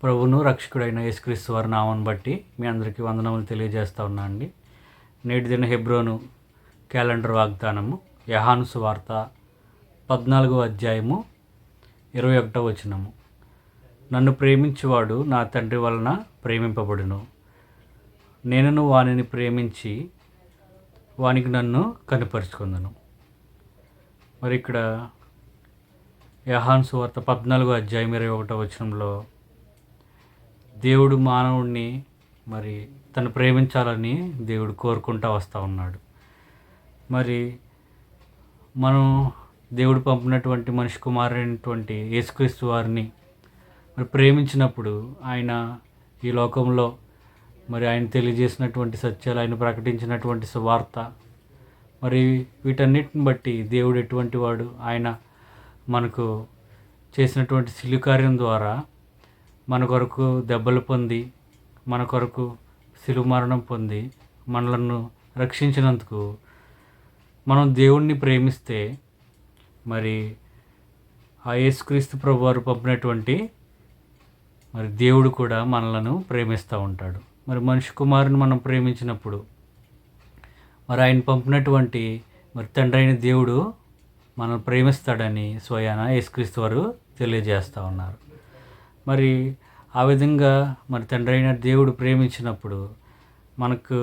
ప్రభువును రక్షకుడైన యేసుక్రీస్తు వారి నామం బట్టి మీ అందరికీ వందనములు తెలియజేస్తా ఉన్నా అండి. నేటి దిన హెబ్రోను క్యాలెండర్ వాగ్దానము యోహాను సువార్త 14వ అధ్యాయము 21వ వచనము. నన్ను ప్రేమించువాడు నా తండ్రి వలన ప్రేమింపబడును, నేనును వానిని ప్రేమించి వానికి నన్ను కనుపరుచుకుందును. మరి ఇక్కడ యోహాను సువార్త 14వ అధ్యాయం 21వ వచనంలో దేవుడు మానవుడిని మరి తను ప్రేమించాలని దేవుడు కోరుకుంటూ వస్తూ ఉన్నాడు. మరి మనం దేవుడు పంపినటువంటి మనిషి కుమారుడైనటువంటి యేసుక్రీస్తు వారిని మరి ప్రేమించినప్పుడు ఆయన ఈ లోకంలో మరి ఆయన తెలియజేసినటువంటి సత్యాలు, ఆయన ప్రకటించినటువంటి సువార్త, మరి వీటన్నిటిని బట్టి దేవుడు ఎటువంటి వాడు, ఆయన మనకు చేసినటువంటి శిలువ కార్యం ద్వారా మన కొరకు దెబ్బలు పొంది, మన కొరకు శిలువ మరణం పొంది మనలను రక్షించినందుకు మనం దేవుణ్ణి ప్రేమిస్తే మరి ఆ యేసుక్రీస్తు ప్రభువారు పంపినటువంటి మరి దేవుడు కూడా మనలను ప్రేమిస్తూ ఉంటాడు. మరి మనిషి కుమారుని మనం ప్రేమించినప్పుడు మరి ఆయన పంపినటువంటి మరి తండ్రి అయిన దేవుడు మనం ప్రేమిస్తాడని స్వయాన యేసుక్రీస్తు వారు తెలియజేస్తూ ఉన్నారు. మరి ఆ విధంగా మరి తండ్రి అయిన దేవుడు ప్రేమించినప్పుడు మనకు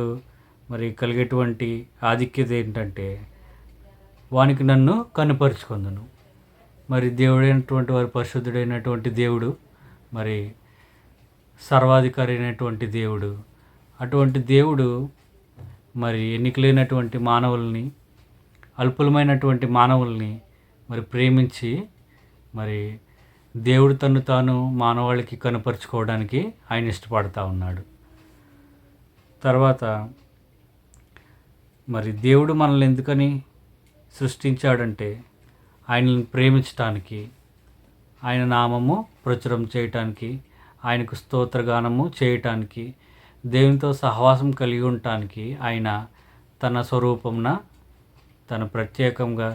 మరి కలిగేటువంటి ఆధిక్యత ఏంటంటే వానికి నన్ను కనుపరుచుకుందును. మరి దేవుడైనటువంటి వారి పరిశుద్ధుడైనటువంటి దేవుడు, మరి సర్వాధికారి అయినటువంటి దేవుడు, అటువంటి దేవుడు మరి ఎన్నికలైనటువంటి మానవుల్ని, అల్పులమైనటువంటి మానవుల్ని మరి ప్రేమించి మరి దేవుడు తను తాను మానవాళికి కనుపరుచుకోవడానికి ఆయన ఇష్టపడతా ఉన్నాడు. తర్వాత మరి దేవుడు మనల్ని ఎందుకని సృష్టించాడంటే ఆయనను ప్రేమించటానికి, ఆయన నామము ప్రచురం చేయటానికి, ఆయనకు స్తోత్రగానము చేయటానికి, దేవునితో సహవాసం కలిగి ఉండటానికి ఆయన తన స్వరూపమున, తన ప్రత్యేకంగా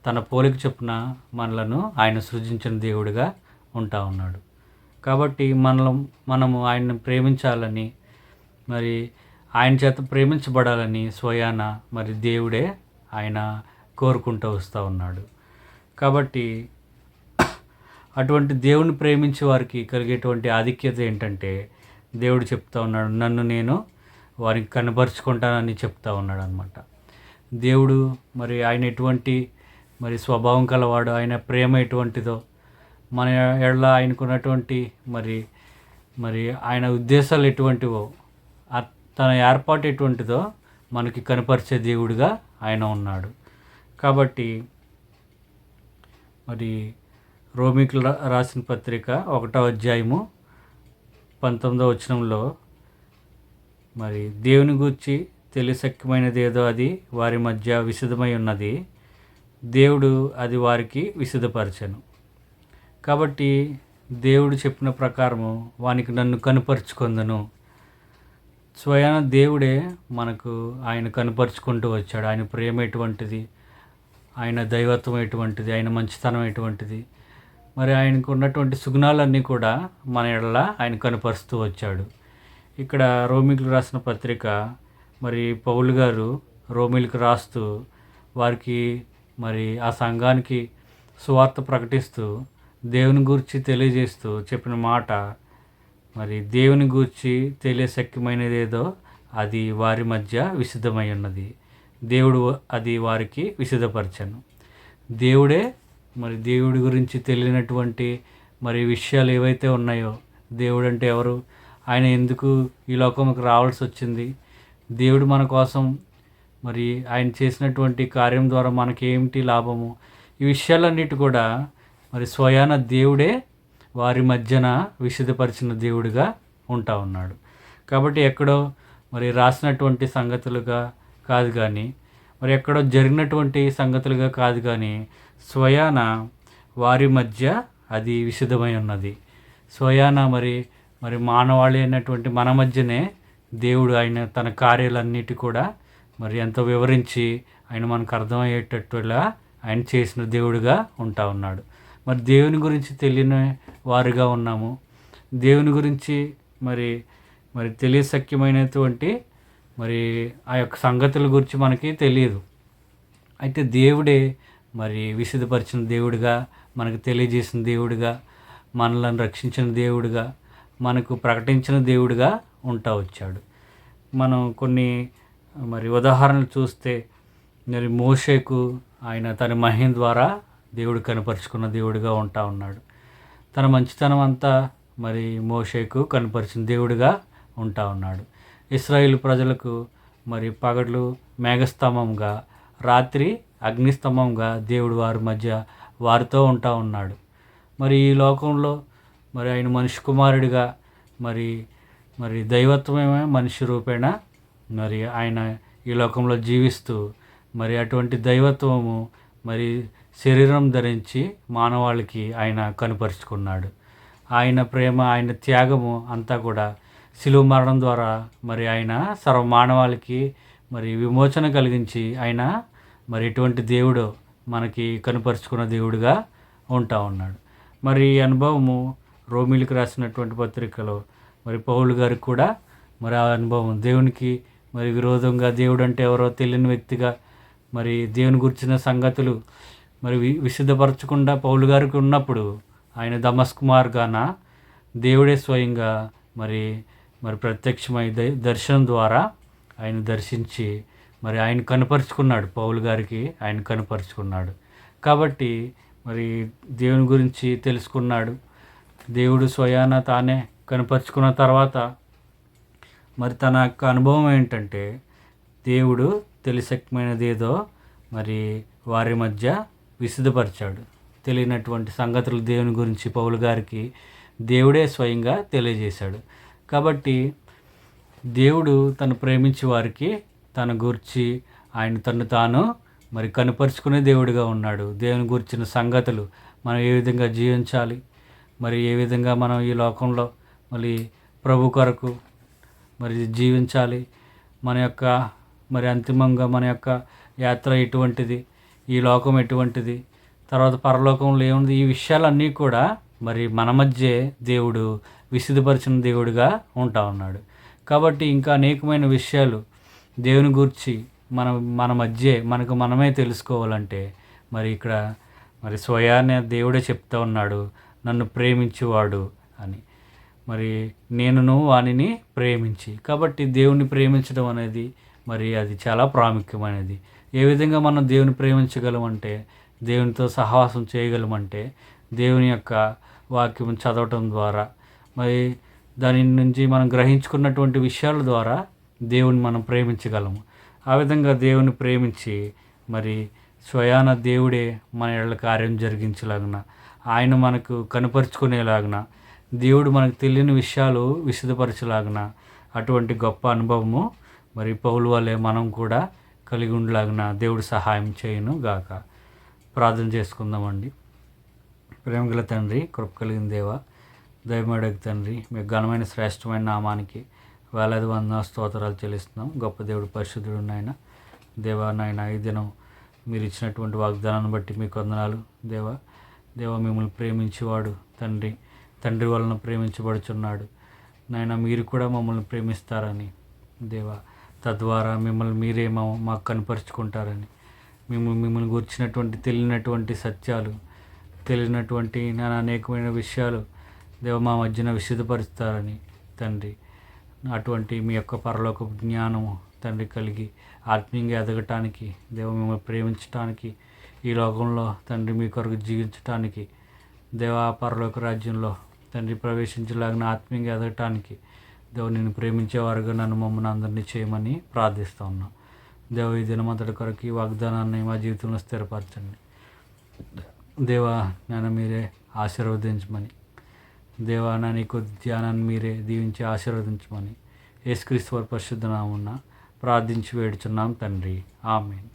తన పోలిక చొప్పున మనలను ఆయన సృజించిన దేవుడిగా ఉంటా ఉన్నాడు. కాబట్టి మనము ఆయన్ని ప్రేమించాలని, మరి ఆయన చేత ప్రేమించబడాలని స్వయాన మరి దేవుడే ఆయన కోరుకుంటూ వస్తూ ఉన్నాడు. కాబట్టి అటువంటి దేవుని ప్రేమించే వారికి కలిగేటువంటి ఆధిక్యత ఏంటంటే దేవుడు చెప్తా ఉన్నాడు, నన్ను నేను వారికి కనబరుచుకుంటానని చెప్తా ఉన్నాడు అన్నమాట. దేవుడు మరి ఆయన ఎటువంటి మరి స్వభావం కలవాడు, ఆయన ప్రేమ ఎటువంటిదో, మన ఎడల ఆయనకున్నటువంటి మరి మరి ఆయన ఉద్దేశాలు ఎటువంటివో, తన ఏర్పాటు ఎటువంటిదో మనకి కనపరిచే దేవుడిగా ఆయన ఉన్నాడు. కాబట్టి మరి రోమికి రాసిన పత్రిక 1వ అధ్యాయము 19వ వచనంలో మరి దేవుని గూర్చి తెలియశక్యమైనది ఏదో అది వారి మధ్య విశదమై ఉన్నది, దేవుడు అది వారికి విశదపరచను. కాబట్టి దేవుడు చెప్పిన ప్రకారము వానికి నన్ను కనుపరుచుకుందును. స్వయాన దేవుడే మనకు ఆయన కనుపరుచుకుంటూ వచ్చాడు. ఆయన ప్రేమ ఎటువంటిది, ఆయన దైవత్వం ఎటువంటిది, ఆయన మంచితనం ఎటువంటిది, మరి ఆయనకు ఉన్నటువంటి సుగుణాలన్నీ కూడా మన ఎడల ఆయన కనుపరుస్తూ వచ్చాడు. ఇక్కడ రోమిలకు రాసిన పత్రిక మరి పౌలు గారు రోమిలకు రాస్తూ వారికి మరి ఆ సంఘానికి సువార్త ప్రకటిస్తూ దేవుని గూర్చి తెలియజేస్తూ చెప్పిన మాట, మరి దేవుని గూర్చి తెలియశక్యమైనది ఏదో అది వారి మధ్య విశుద్ధమై ఉన్నది, దేవుడు అది వారికి విశదపరచను. దేవుడే మరి దేవుడి గురించి తెలియనటువంటి మరి విషయాలు ఏవైతే ఉన్నాయో, దేవుడు అంటే ఎవరు, ఆయన ఎందుకు ఈ లోకంకి రావాల్సి వచ్చింది, దేవుడు మన కోసం మరి ఆయన చేసినటువంటి కార్యం ద్వారా మనకేమిటి లాభము, ఈ విషయాలన్నిటి కూడా మరి స్వయాన దేవుడే వారి మధ్యన విశదపరిచిన దేవుడిగా ఉంటా ఉన్నాడు. కాబట్టి ఎక్కడో మరి రాసినటువంటి సంగతులుగా కాదు కానీ, మరి ఎక్కడో జరిగినటువంటి సంగతులుగా కాదు కానీ, స్వయాన వారి మధ్య అది విశదమై ఉన్నది. స్వయాన మరి మరి మానవాళి అయినటువంటి మన మధ్యనే దేవుడు ఆయన తన కార్యాలన్నిటి కూడా మరి ఎంతో వివరించి ఆయన మనకు అర్థమయ్యేటట్టులా ఆయన చేసిన దేవుడిగా ఉంటా ఉన్నాడు. మరి దేవుని గురించి తెలియని వారుగా ఉన్నాము. దేవుని గురించి మరి మరి తెలియశక్యమైనటువంటి మరి ఆ యొక్క సంగతుల గురించి మనకి తెలియదు. అయితే దేవుడే మరి విశుద్ధపరిచిన దేవుడిగా, మనకు తెలియజేసిన దేవుడిగా, మనలను రక్షించిన దేవుడిగా, మనకు ప్రకటించిన దేవుడిగా ఉంటా వచ్చాడు. మనం కొన్ని మరి ఉదాహరణలు చూస్తే మరి మోషేకు ఆయన తన మహిమ ద్వారా దేవుడు కనపరుచుకున్న దేవుడిగా ఉంటా ఉన్నాడు. తన మంచితనం అంతా మరి మోషేకు కనపరిచిన దేవుడిగా ఉంటా ఉన్నాడు. ఇశ్రాయేలు ప్రజలకు మరి పగలు మేఘస్తంభంగా, రాత్రి అగ్నిస్తంభంగా దేవుడు వారి మధ్య వారితో ఉంటా ఉన్నాడు. మరి ఈ లోకంలో మరి ఆయన మనిషి కుమారుడిగా మరి మరి దైవత్వమే మనిషి రూపేణ మరి ఆయన ఈ లోకంలో జీవిస్తూ మరి అటువంటి దైవత్వము మరి శరీరం ధరించి మానవాళికి ఆయన కనుపరుచుకున్నాడు. ఆయన ప్రేమ, ఆయన త్యాగము అంతా కూడా శిలువ మరణం ద్వారా మరి ఆయన సర్వమానవాళికి మరి విమోచన కలిగించి ఆయన మరి ఎటువంటి దేవుడు మనకి కనుపరుచుకున్న దేవుడిగా ఉంటా ఉన్నాడు. మరి ఈ అనుభవము రోమీలకు రాసినటువంటి పత్రికలో మరి పౌలు గారికి కూడా మరి ఆ అనుభవం దేవునికి మరి విరోధంగా, దేవుడు అంటే ఎవరో తెలియని వ్యక్తిగా మరి దేవుని గురించిన సంగతులు మరి విశుద్ధపరచకుండా పౌలు గారికి ఉన్నప్పుడు ఆయన దమస్కు మార్గాన దేవుడే స్వయంగా మరి మరి ప్రత్యక్షమై దర్శనం ద్వారా ఆయన దర్శించి మరి ఆయన కనపరుచుకున్నాడు. పౌలు గారికి ఆయన కనపరుచుకున్నాడు. కాబట్టి మరి దేవుని గురించి తెలుసుకున్నాడు. దేవుడు స్వయాన తానే కనపరుచుకున్న తర్వాత మరి తన యొక్క అనుభవం ఏంటంటే దేవుడు తెలిసక్యమైనది ఏదో మరి వారి మధ్య విశుద్ధపరిచాడు. తెలియనటువంటి సంగతులు దేవుని గురించి పౌలు గారికి దేవుడే స్వయంగా తెలియజేశాడు. కాబట్టి దేవుడు తను ప్రేమించే వారికి తన గురించి ఆయన తను తాను మరి కనుపరుచుకునే దేవుడిగా ఉన్నాడు. దేవుని గురించిన సంగతులు మనం ఏ విధంగా జీవించాలి, మరి ఏ విధంగా మనం ఈ లోకంలో మరి ప్రభు కొరకు మరి జీవించాలి, మన యొక్క మరి అంతిమంగా మన యొక్క యాత్ర ఎటువంటిది, ఈ లోకం ఎటువంటిది, తర్వాత పరలోకంలో ఏముంది, ఈ విషయాలన్నీ కూడా మరి మన మధ్య దేవుడు విశుద్ధపరిచిన దేవుడిగా ఉంటా ఉన్నాడు. కాబట్టి ఇంకా అనేకమైన విషయాలు దేవుని గురించి మన మధ్య మనకు మనమే తెలుసుకోవాలంటే మరి ఇక్కడ మరి స్వయాన్ని దేవుడే చెప్తా ఉన్నాడు, నన్ను ప్రేమించేవాడు అని. మరి నేనును వానిని ప్రేమించి, కాబట్టి దేవుని ప్రేమించడం అనేది మరి అది చాలా ప్రాముఖ్యమైనది. ఏ విధంగా మనం దేవుని ప్రేమించగలమంటే, దేవునితో సహవాసం చేయగలమంటే దేవుని యొక్క వాక్యం చదవటం ద్వారా, మరి దాని నుంచి మనం గ్రహించుకున్నటువంటి విషయాల ద్వారా దేవుని మనం ప్రేమించగలము. ఆ విధంగా దేవుని ప్రేమించి మరి స్వయాన దేవుడే మన ఎడల కార్యం జరిగించలాగిన, ఆయన మనకు కనపరుచుకునేలాగిన, దేవుడు మనకు తెలియని విషయాలు విశదపరచలాగిన అటువంటి గొప్ప అనుభవము మరి పౌలు వలె మనం కూడా కలిగి ఉండలాగిన దేవుడు సహాయం చేయను గాక. ప్రార్థన చేసుకుందామండి. ప్రేమగల తండ్రి, కృప కలిగిన దేవ, దయమేడకు తండ్రి, మీ ఘనమైన శ్రేష్టమైన నామానికి వేలాది వందన స్తోత్రాలు చెల్లిస్తున్నాం. గొప్ప దేవుడు, పరిశుద్ధుడు నాయన. దేవా నాయన, ఈ దినం మీరు ఇచ్చినటువంటి వాగ్దానాన్ని బట్టి మీకు వందనాలు. దేవ మిమ్మల్ని ప్రేమించేవాడు తండ్రి వలన ప్రేమించబడుచున్నాడు నాయన. మీరు కూడా మమ్మల్ని ప్రేమిస్తారని దేవా, తద్వారా మిమ్మల్ని మీరే మాకు కనపరుచుకుంటారని, మిమ్మల్ని గురించినటువంటి తెలియనటువంటి సత్యాలు, తెలియనటువంటి నేను అనేకమైన విషయాలు దేవ మా మధ్యన విశుద్ధపరుస్తారని తండ్రి. అటువంటి మీ యొక్క పరలోక జ్ఞానము తండ్రి కలిగి ఆత్మీయంగా ఎదగటానికి, దేవ మిమ్మల్ని ప్రేమించటానికి, ఈ లోకంలో తండ్రి మీ కొరకు జీవించటానికి, దేవ పరలోక రాజ్యంలో తండ్రి ప్రవేశించలాగిన ఆత్మీయంగా ఎదగటానికి దేవ నిన్ను ప్రేమించేవారుగా నన్ను మమ్మల్ని అందరినీ చేయమని ప్రార్థిస్తూ ఉన్నాం. దేవ ఈ దినమంతటి కొరకు ఈ వాగ్దానాన్ని మా జీవితంలో స్థిరపరచండి. దేవా నాన్న మీరే ఆశీర్వదించమని, దేవా నా నీకు ధ్యానాన్ని మీరే దీవించి ఆశీర్వదించమని యేసుక్రీస్తు వారి పరిశుద్ధ నామమున ప్రార్థించి వేడుచున్నాం తండ్రి. ఆమేన్.